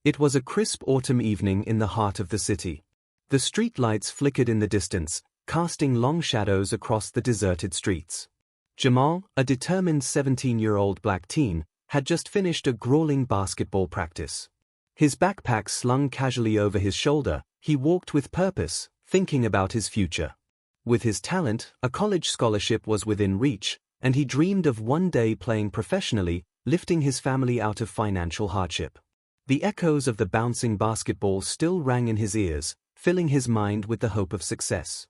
It was a crisp autumn evening in the heart of the city. The street lights flickered in the distance, casting long shadows across the deserted streets. Jamal, a determined 17-year-old black teen, had just finished a grueling basketball practice. His backpack slung casually over his shoulder, he walked with purpose, thinking about his future. With his talent, a college scholarship was within reach, and he dreamed of one day playing professionally, lifting his family out of financial hardship. The echoes of the bouncing basketball still rang in his ears, filling his mind with the hope of success.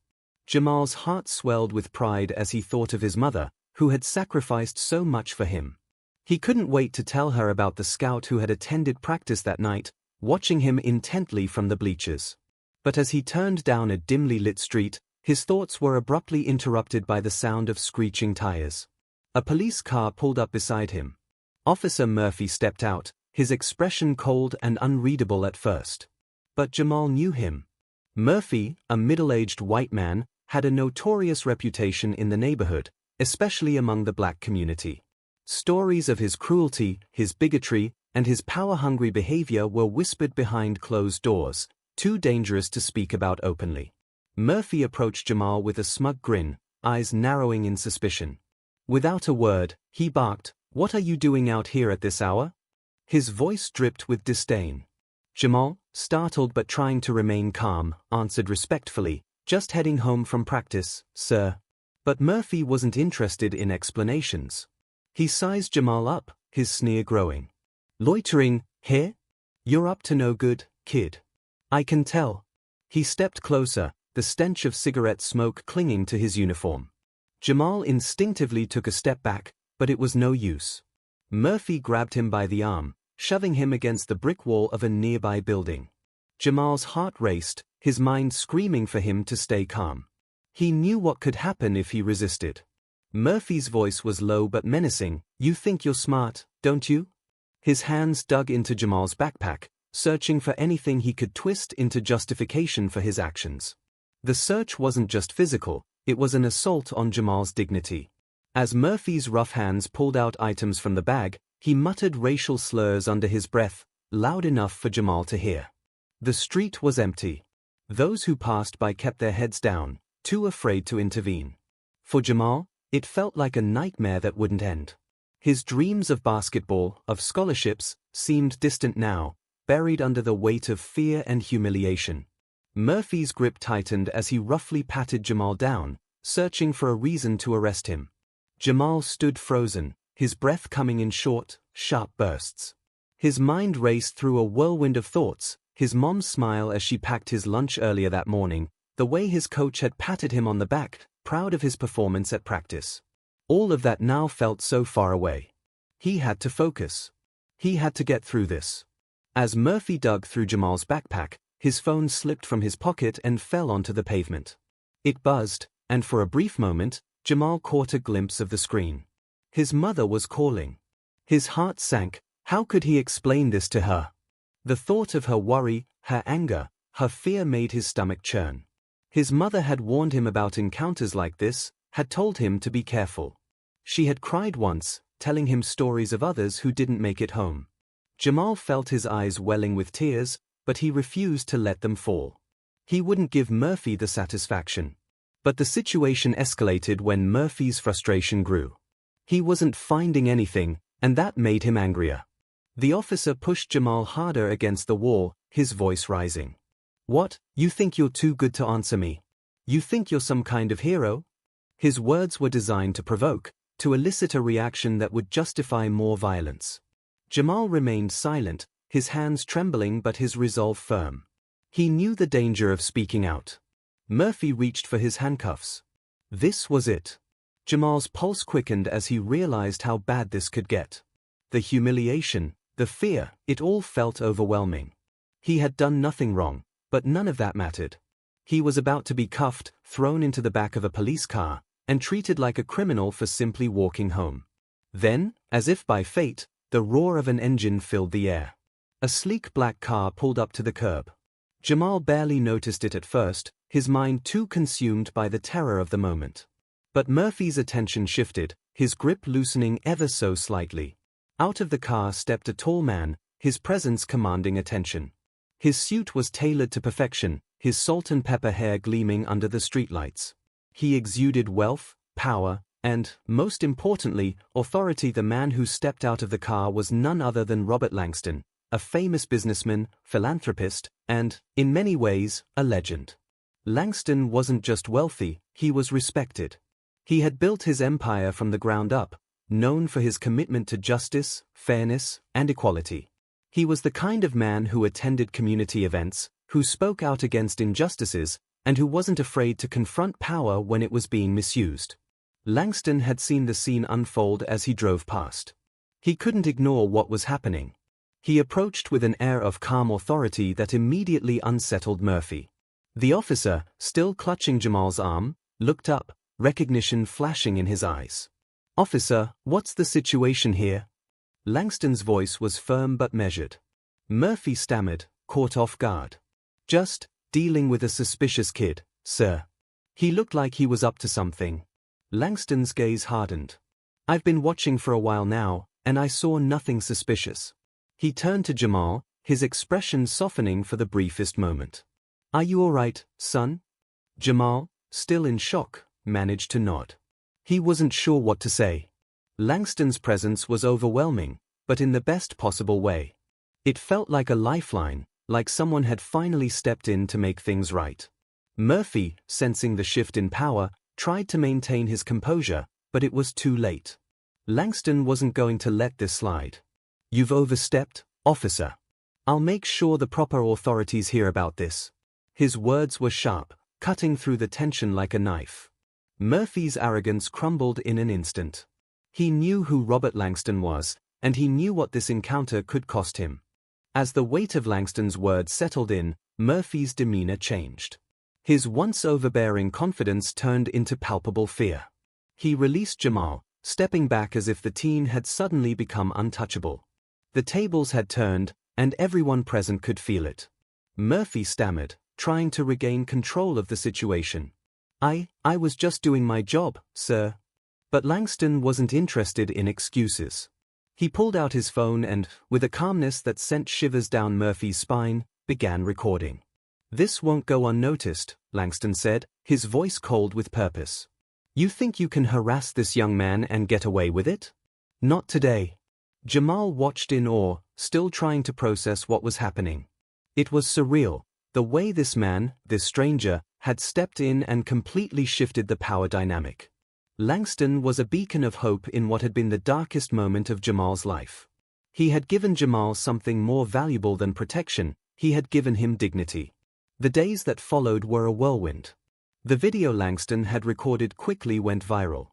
Jamal's heart swelled with pride as he thought of his mother, who had sacrificed so much for him. He couldn't wait to tell her about the scout who had attended practice that night, watching him intently from the bleachers. But as he turned down a dimly lit street, his thoughts were abruptly interrupted by the sound of screeching tires. A police car pulled up beside him. Officer Murphy stepped out, his expression cold and unreadable at first. But Jamal knew him. Murphy, a middle-aged white man, had a notorious reputation in the neighborhood, especially among the black community. Stories of his cruelty, his bigotry, and his power-hungry behavior were whispered behind closed doors, too dangerous to speak about openly. Murphy approached Jamal with a smug grin, eyes narrowing in suspicion. Without a word, he barked, "What are you doing out here at this hour?" His voice dripped with disdain. Jamal, startled but trying to remain calm, answered respectfully, "Just heading home from practice, sir." But Murphy wasn't interested in explanations. He sized Jamal up, his sneer growing. "Loitering, here? You're up to no good, kid. I can tell." He stepped closer, the stench of cigarette smoke clinging to his uniform. Jamal instinctively took a step back, but it was no use. Murphy grabbed him by the arm, shoving him against the brick wall of a nearby building. Jamal's heart raced, his mind screaming for him to stay calm. He knew what could happen if he resisted. Murphy's voice was low but menacing. "You think you're smart, don't you?" His hands dug into Jamal's backpack, searching for anything he could twist into justification for his actions. The search wasn't just physical, it was an assault on Jamal's dignity. As Murphy's rough hands pulled out items from the bag, he muttered racial slurs under his breath, loud enough for Jamal to hear. The street was empty. Those who passed by kept their heads down, too afraid to intervene. For Jamal, it felt like a nightmare that wouldn't end. His dreams of basketball, of scholarships, seemed distant now, buried under the weight of fear and humiliation. Murphy's grip tightened as he roughly patted Jamal down, searching for a reason to arrest him. Jamal stood frozen, his breath coming in short, sharp bursts. His mind raced through a whirlwind of thoughts, his mom's smile as she packed his lunch earlier that morning, the way his coach had patted him on the back, proud of his performance at practice. All of that now felt so far away. He had to focus. He had to get through this. As Murphy dug through Jamal's backpack, his phone slipped from his pocket and fell onto the pavement. It buzzed, and for a brief moment, Jamal caught a glimpse of the screen. His mother was calling. His heart sank. How could he explain this to her? The thought of her worry, her anger, her fear made his stomach churn. His mother had warned him about encounters like this, had told him to be careful. She had cried once, telling him stories of others who didn't make it home. Jamal felt his eyes welling with tears, but he refused to let them fall. He wouldn't give Murphy the satisfaction. But the situation escalated when Murphy's frustration grew. He wasn't finding anything, and that made him angrier. The officer pushed Jamal harder against the wall, his voice rising. "What, you think you're too good to answer me? You think you're some kind of hero?" His words were designed to provoke, to elicit a reaction that would justify more violence. Jamal remained silent, his hands trembling but his resolve firm. He knew the danger of speaking out. Murphy reached for his handcuffs. This was it. Jamal's pulse quickened as he realized how bad this could get. The humiliation, the fear, it all felt overwhelming. He had done nothing wrong, but none of that mattered. He was about to be cuffed, thrown into the back of a police car, and treated like a criminal for simply walking home. Then, as if by fate, the roar of an engine filled the air. A sleek black car pulled up to the curb. Jamal barely noticed it at first, his mind too consumed by the terror of the moment. But Murphy's attention shifted, his grip loosening ever so slightly. Out of the car stepped a tall man, his presence commanding attention. His suit was tailored to perfection, his salt and pepper hair gleaming under the streetlights. He exuded wealth, power, and, most importantly, authority. The man who stepped out of the car was none other than Robert Langston, a famous businessman, philanthropist, and, in many ways, a legend. Langston wasn't just wealthy, he was respected. He had built his empire from the ground up, known for his commitment to justice, fairness, and equality. He was the kind of man who attended community events, who spoke out against injustices, and who wasn't afraid to confront power when it was being misused. Langston had seen the scene unfold as he drove past. He couldn't ignore what was happening. He approached with an air of calm authority that immediately unsettled Murphy. The officer, still clutching Jamal's arm, looked up, recognition flashing in his eyes. "Officer, what's the situation here?" Langston's voice was firm but measured. Murphy stammered, caught off guard. "Just dealing with a suspicious kid, sir." He looked like he was up to something. Langston's gaze hardened. "I've been watching for a while now, and I saw nothing suspicious." He turned to Jamal, his expression softening for the briefest moment. "Are you all right, son?" Jamal, still in shock, managed to nod. He wasn't sure what to say. Langston's presence was overwhelming, but in the best possible way. It felt like a lifeline, like someone had finally stepped in to make things right. Murphy, sensing the shift in power, tried to maintain his composure, but it was too late. Langston wasn't going to let this slide. "You've overstepped, officer. I'll make sure the proper authorities hear about this." His words were sharp, cutting through the tension like a knife. Murphy's arrogance crumbled in an instant. He knew who Robert Langston was, and he knew what this encounter could cost him. As the weight of Langston's words settled in, Murphy's demeanor changed. His once overbearing confidence turned into palpable fear. He released Jamal, stepping back as if the teen had suddenly become untouchable. The tables had turned, and everyone present could feel it. Murphy stammered, trying to regain control of the situation. I was just doing my job, sir." But Langston wasn't interested in excuses. He pulled out his phone and, with a calmness that sent shivers down Murphy's spine, began recording. "This won't go unnoticed," Langston said, his voice cold with purpose. "You think you can harass this young man and get away with it? Not today." Jamal watched in awe, still trying to process what was happening. It was surreal, the way this man, this stranger, had stepped in and completely shifted the power dynamic. Langston was a beacon of hope in what had been the darkest moment of Jamal's life. He had given Jamal something more valuable than protection, he had given him dignity. The days that followed were a whirlwind. The video Langston had recorded quickly went viral.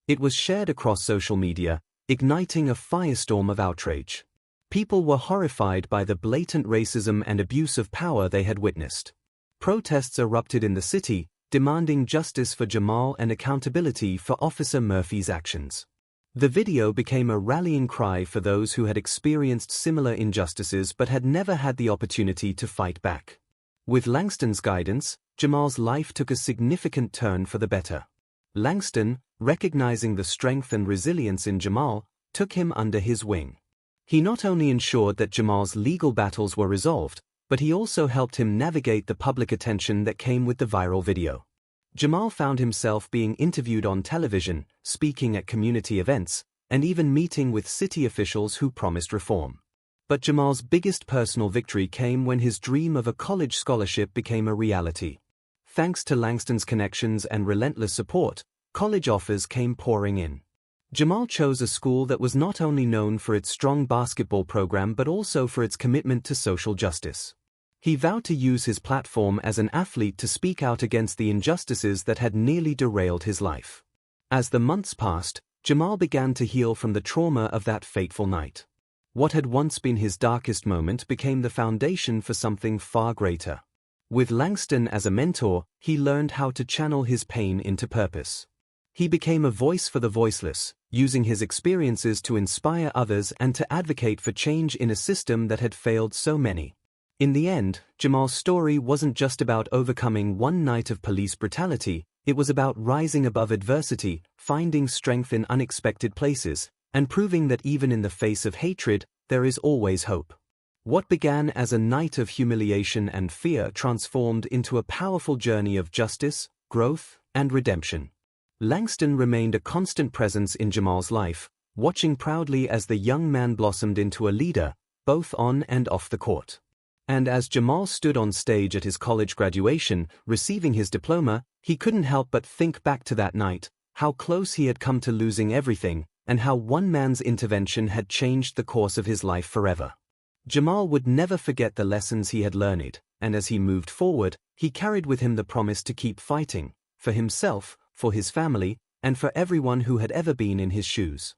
It was shared across social media, igniting a firestorm of outrage. People were horrified by the blatant racism and abuse of power they had witnessed. Protests erupted in the city, demanding justice for Jamal and accountability for Officer Murphy's actions. The video became a rallying cry for those who had experienced similar injustices but had never had the opportunity to fight back. With Langston's guidance, Jamal's life took a significant turn for the better. Langston, recognizing the strength and resilience in Jamal, took him under his wing. He not only ensured that Jamal's legal battles were resolved, but he also helped him navigate the public attention that came with the viral video. Jamal found himself being interviewed on television, speaking at community events, and even meeting with city officials who promised reform. But Jamal's biggest personal victory came when his dream of a college scholarship became a reality. Thanks to Langston's connections and relentless support, college offers came pouring in. Jamal chose a school that was not only known for its strong basketball program but also for its commitment to social justice. He vowed to use his platform as an athlete to speak out against the injustices that had nearly derailed his life. As the months passed, Jamal began to heal from the trauma of that fateful night. What had once been his darkest moment became the foundation for something far greater. With Langston as a mentor, he learned how to channel his pain into purpose. He became a voice for the voiceless, using his experiences to inspire others and to advocate for change in a system that had failed so many. In the end, Jamal's story wasn't just about overcoming one night of police brutality, it was about rising above adversity, finding strength in unexpected places, and proving that even in the face of hatred, there is always hope. What began as a night of humiliation and fear transformed into a powerful journey of justice, growth, and redemption. Langston remained a constant presence in Jamal's life, watching proudly as the young man blossomed into a leader, both on and off the court. And as Jamal stood on stage at his college graduation, receiving his diploma, he couldn't help but think back to that night, how close he had come to losing everything, and how one man's intervention had changed the course of his life forever. Jamal would never forget the lessons he had learned, and as he moved forward, he carried with him the promise to keep fighting, for himself, for his family, and for everyone who had ever been in his shoes.